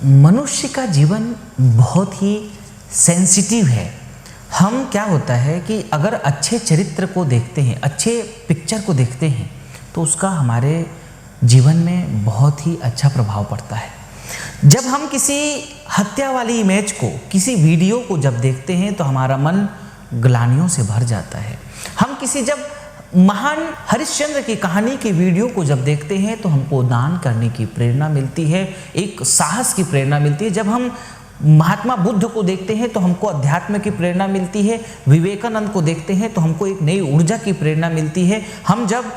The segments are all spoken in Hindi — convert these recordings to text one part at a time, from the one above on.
मनुष्य का जीवन बहुत ही सेंसिटिव है। हम क्या होता है कि अगर अच्छे चरित्र को देखते हैं, अच्छे पिक्चर को देखते हैं, तो उसका हमारे जीवन में बहुत ही अच्छा प्रभाव पड़ता है। जब हम किसी हत्या वाली इमेज को, किसी वीडियो को जब देखते हैं तो हमारा मन ग्लानियों से भर जाता है। हम किसी जब महान हरिश्चंद्र की कहानी की वीडियो को जब देखते हैं तो हमको दान करने की प्रेरणा मिलती है, एक साहस की प्रेरणा मिलती है। जब हम महात्मा बुद्ध को देखते हैं तो हमको अध्यात्म की प्रेरणा मिलती है। विवेकानंद को देखते हैं तो हमको एक नई ऊर्जा की प्रेरणा मिलती है। हम जब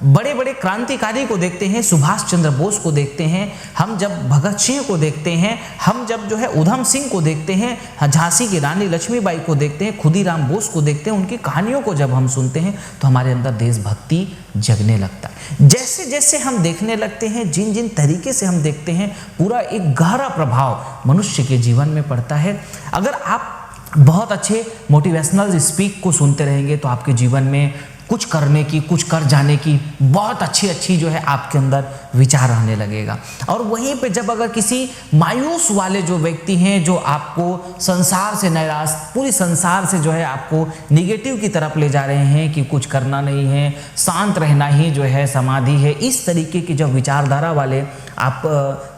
बड़े बड़े क्रांतिकारी को देखते हैं, सुभाष चंद्र बोस को देखते हैं, हम जब भगत सिंह को देखते हैं, हम जब उधम सिंह को देखते हैं, झांसी की रानी लक्ष्मीबाई को देखते हैं, खुदीराम बोस को देखते हैं, उनकी कहानियों को जब हम सुनते हैं तो हमारे अंदर देशभक्ति जगने लगता है। जैसे जैसे हम देखने लगते हैं, जिन जिन तरीके से हम देखते हैं, पूरा एक गहरा प्रभाव मनुष्य के जीवन में पड़ता है। अगर आप बहुत अच्छे मोटिवेशनल स्पीक को सुनते रहेंगे तो आपके जीवन में कुछ करने की, कुछ कर जाने की बहुत अच्छी आपके अंदर विचार रहने लगेगा। और वहीं पे जब अगर किसी मायूस वाले जो व्यक्ति हैं, जो आपको संसार से निराश, पूरी संसार से आपको निगेटिव की तरफ ले जा रहे हैं कि कुछ करना नहीं है, शांत रहना ही समाधि है, इस तरीके की जब विचारधारा वाले आप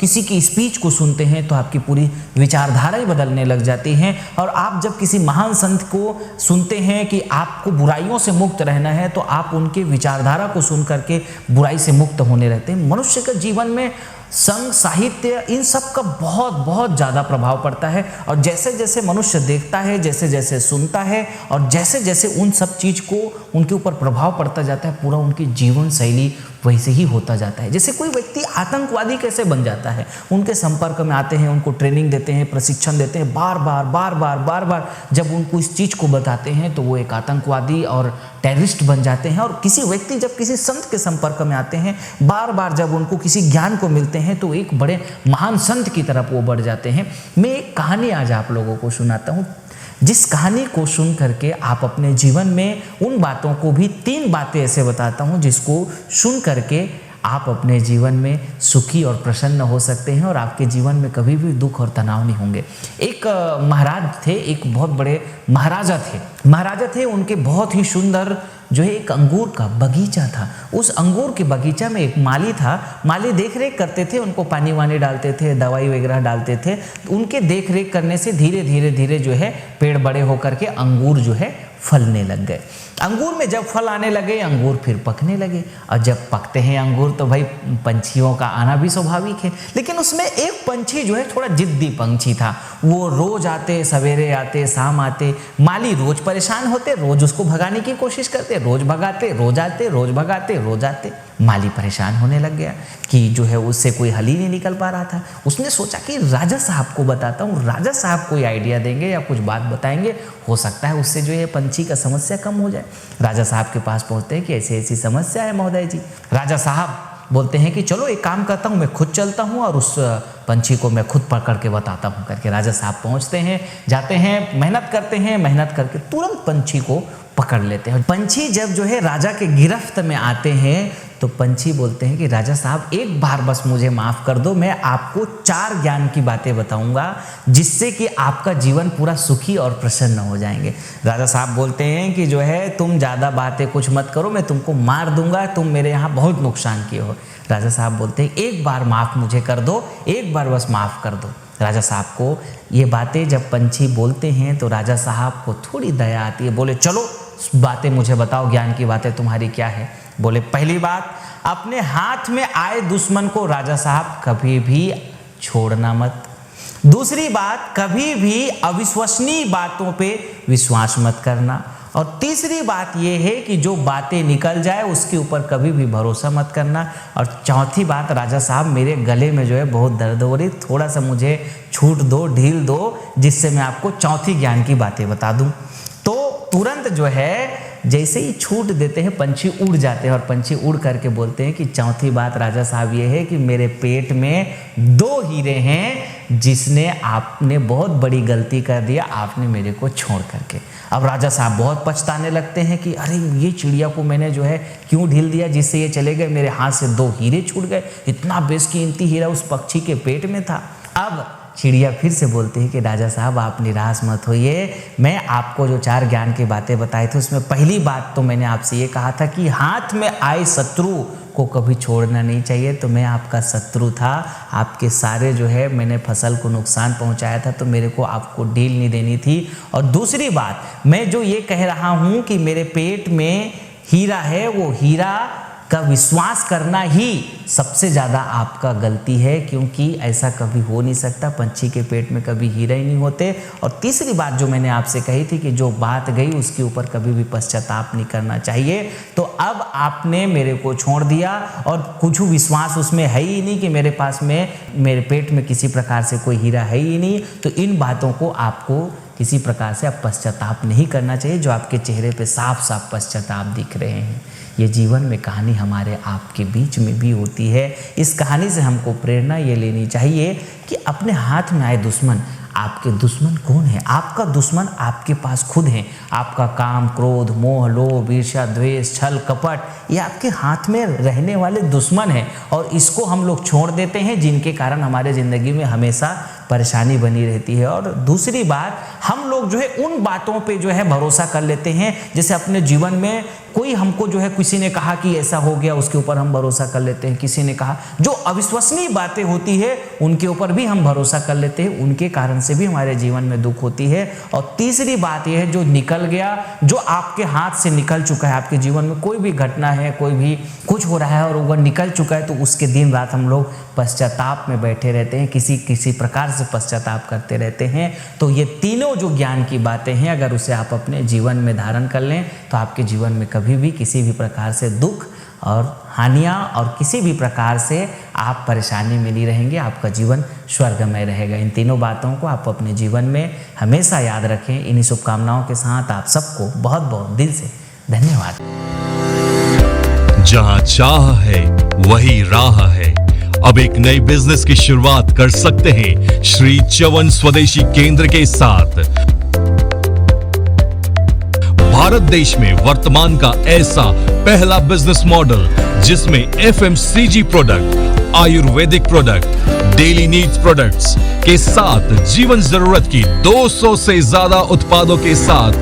किसी की स्पीच को सुनते हैं तो आपकी पूरी विचारधारा ही बदलने लग जाती हैं। और आप जब किसी महान संत को सुनते हैं कि आपको बुराइयों से मुक्त रहना है तो आप उनके विचारधारा को सुन करके बुराई से मुक्त होने रहते हैं। मनुष्य के जीवन में संग, साहित्य, इन सब का बहुत बहुत ज़्यादा प्रभाव पड़ता है। और जैसे जैसे मनुष्य देखता है, जैसे जैसे सुनता है और जैसे जैसे उन सब चीज़ को उनके ऊपर प्रभाव पड़ता जाता है, पूरा उनकी जीवन शैली वैसे ही होता जाता है। जैसे कोई व्यक्ति आतंकवादी कैसे बन जाता है, उनके संपर्क में आते हैं, उनको ट्रेनिंग देते हैं, प्रशिक्षण देते हैं, बार बार जब उनको इस चीज़ को बताते हैं तो वो एक आतंकवादी और टेररिस्ट बन जाते हैं। और किसी व्यक्ति जब किसी संत के संपर्क में आते हैं, बार बार जब उनको किसी ज्ञान को मिलते हैं तो एक बड़े महान संत की तरफ वो बढ़ जाते हैं। मैं एक कहानी आज आप लोगों को सुनाता हूँ, जिस कहानी को सुन करके आप अपने जीवन में उन बातों को भी, 3 बातें ऐसे बताता हूँ जिसको सुन करके आप अपने जीवन में सुखी और प्रसन्न हो सकते हैं और आपके जीवन में कभी भी दुख और तनाव नहीं होंगे। एक महाराज थे, एक बहुत बड़े महाराजा थे। उनके बहुत ही सुंदर एक अंगूर का बगीचा था। उस अंगूर के बगीचा में एक माली था। माली देख रेख करते थे, उनको पानी वानी डालते थे, दवाई वगैरह डालते थे। उनके देख रेख करने से धीरे धीरे पेड़ बड़े होकर के अंगूर फलने लग गए। अंगूर में जब फल आने लगे, अंगूर फिर पकने लगे। और जब पकते हैं अंगूर तो भाई पंछियों का आना भी स्वाभाविक है। लेकिन उसमें एक पंछी थोड़ा जिद्दी पंछी था। वो रोज आते, सवेरे आते, शाम आते। माली रोज परेशान होते, रोज उसको भगाने की कोशिश करते, रोज भगाते, रोज आते, रोज भगाते, रोज आते। माली परेशान होने लग गया कि उससे कोई हल ही नहीं निकल पा रहा था। उसने सोचा कि राजा साहब को बताता हूँ, राजा साहब कोई आइडिया देंगे या कुछ बात बताएंगे, हो सकता है उससे पंछी का समस्या कम हो जाए। राजा साहब के पास पहुंचते हैं कि ऐसी ऐसी समस्या है महोदय जी। राजा साहब बोलते हैं कि चलो एक काम करता हूँ, मैं खुद चलता हूँ और उस पंछी को मैं खुद पकड़ के बताता हूँ करके राजा साहब पहुँचते हैं, जाते हैं, मेहनत करते हैं, मेहनत करके तुरंत पंछी को पकड़ लेते हैं। पंछी जब राजा के गिरफ्त में आते हैं तो पंछी बोलते हैं कि राजा साहब एक बार बस मुझे माफ़ कर दो, मैं आपको 4 ज्ञान की बातें बताऊंगा जिससे कि आपका जीवन पूरा सुखी और प्रसन्न हो जाएंगे। राजा साहब बोलते हैं कि तुम ज़्यादा बातें कुछ मत करो, मैं तुमको मार दूंगा, तुम मेरे यहाँ बहुत नुकसान किए हो। राजा साहब बोलते हैं एक बार माफ़ मुझे कर दो, एक बार बस माफ़ कर दो। राजा साहब को ये बातें जब पंछी बोलते हैं तो राजा साहब को थोड़ी दया आती है। बोले चलो बातें मुझे बताओ, ज्ञान की बातें तुम्हारी क्या है। बोले पहली बात, अपने हाथ में आए दुश्मन को राजा साहब कभी भी छोड़ना मत। दूसरी बात, कभी भी अविश्वसनीय बातों पे विश्वास मत करना। और तीसरी बात यह है कि जो बातें निकल जाए उसके ऊपर कभी भी भरोसा मत करना। और चौथी बात, राजा साहब मेरे गले में बहुत दर्द हो रही, थोड़ा सा मुझे छूट दो, ढील दो, जिससे मैं आपको चौथी ज्ञान की बातें बता दूं। तो तुरंत जैसे ही छूट देते हैं पंछी उड़ जाते हैं और पंछी उड़ करके बोलते हैं कि चौथी बात राजा साहब ये है कि मेरे पेट में 2 हीरे हैं जिसने आपने बहुत बड़ी गलती कर दिया, आपने मेरे को छोड़ करके। अब राजा साहब बहुत पछताने लगते हैं कि अरे ये चिड़िया को मैंने क्यों ढील दिया जिससे ये चले गए, मेरे हाथ से 2 हीरे छूट गए, इतना बेशकीमती हीरा उस पक्षी के पेट में था। अब चिड़िया फिर से बोलती है कि राजा साहब आप निराश मत होइए, मैं आपको जो 4 ज्ञान की बातें बताई थी उसमें पहली बात तो मैंने आपसे ये कहा था कि हाथ में आए शत्रु को कभी छोड़ना नहीं चाहिए। तो मैं आपका शत्रु था, आपके सारे जो है मैंने फसल को नुकसान पहुंचाया था, तो मेरे को आपको डील नहीं देनी थी। और दूसरी बात मैं जो ये कह रहा हूँ कि मेरे पेट में हीरा है, वो हीरा का विश्वास करना ही सबसे ज़्यादा आपका गलती है, क्योंकि ऐसा कभी हो नहीं सकता। पंछी के पेट में कभी हीरा ही नहीं होते। और तीसरी बात जो मैंने आपसे कही थी कि जो बात गई उसके ऊपर कभी भी पश्चाताप नहीं करना चाहिए। तो अब आपने मेरे को छोड़ दिया और कुछ विश्वास उसमें है ही नहीं कि मेरे पास में मेरे पेट में किसी प्रकार से कोई हीरा है ही नहीं। तो इन बातों को आपको किसी प्रकार से अब पश्चाताप नहीं करना चाहिए, जो आपके चेहरे पे साफ साफ पश्चाताप दिख रहे हैं। ये जीवन में कहानी हमारे आपके बीच में भी होती है। इस कहानी से हमको प्रेरणा ये लेनी चाहिए कि अपने हाथ में आए दुश्मन, आपके दुश्मन कौन है? आपका दुश्मन आपके पास खुद है। आपका काम, क्रोध, मोह, लोभ, ईर्ष्या, द्वेष, छल, कपट, ये आपके हाथ में रहने वाले दुश्मन है। और इसको हम लोग छोड़ देते हैं, जिनके कारण हमारे ज़िंदगी में हमेशा परेशानी बनी रहती है। और दूसरी बात, हम लोग जो है उन बातों पे जो है भरोसा कर लेते हैं, जैसे अपने जीवन में कोई हमको जो है किसी ने कहा कि ऐसा हो गया, उसके ऊपर हम भरोसा कर लेते हैं। किसी ने कहा, जो अविश्वसनीय बातें होती है उनके ऊपर भी हम भरोसा कर लेते हैं, उनके कारण से भी हमारे जीवन में दुख होती है। और तीसरी बात यह है, जो निकल गया, जो आपके हाथ से निकल चुका है, आपके जीवन में कोई भी घटना है, कोई भी कुछ हो रहा है और वो निकल चुका है, तो उसके दिन रात हम लोग पश्चाताप में बैठे रहते हैं, किसी प्रकार से पश्चाताप करते रहते हैं। तो ये तीनों जो ज्ञान की बातें हैं, अगर उसे आप अपने जीवन में धारण कर लें तो आपके जीवन में कभी भी किसी भी प्रकार से दुख और हानियाँ और किसी भी प्रकार से आप परेशानी में नहीं रहेंगे। आपका जीवन स्वर्गमय रहेगा। इन तीनों बातों को आप अपने जीवन में हमेशा याद रखें। इन्हीं शुभकामनाओं के साथ आप सबको बहुत बहुत दिल से धन्यवाद। जहां चाह है वही राह है। अब एक नई बिजनेस की शुरुआत कर सकते हैं श्री च्यवन स्वदेशी केंद्र के साथ। भारत देश में वर्तमान का ऐसा पहला बिजनेस मॉडल जिसमें FMCG product, Ayurvedic product, daily needs products के साथ जीवन जरूरत की 200 से ज्यादा उत्पादों के साथ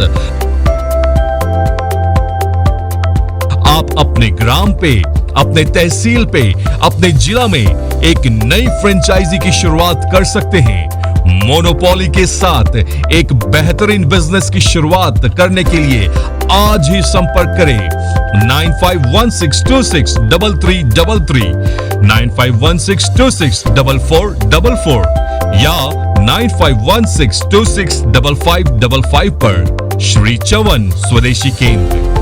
आप अपने ग्राम पे, अपने तहसील पे, अपने जिला में एक नई फ्रेंचाइजी की शुरुआत कर सकते हैं। मोनोपोली के साथ एक बेहतरीन बिजनेस की शुरुआत करने के लिए आज ही संपर्क करें 9516263333, 9516264444 या 9516265555 पर। श्री च्यवन स्वदेशी केंद्र।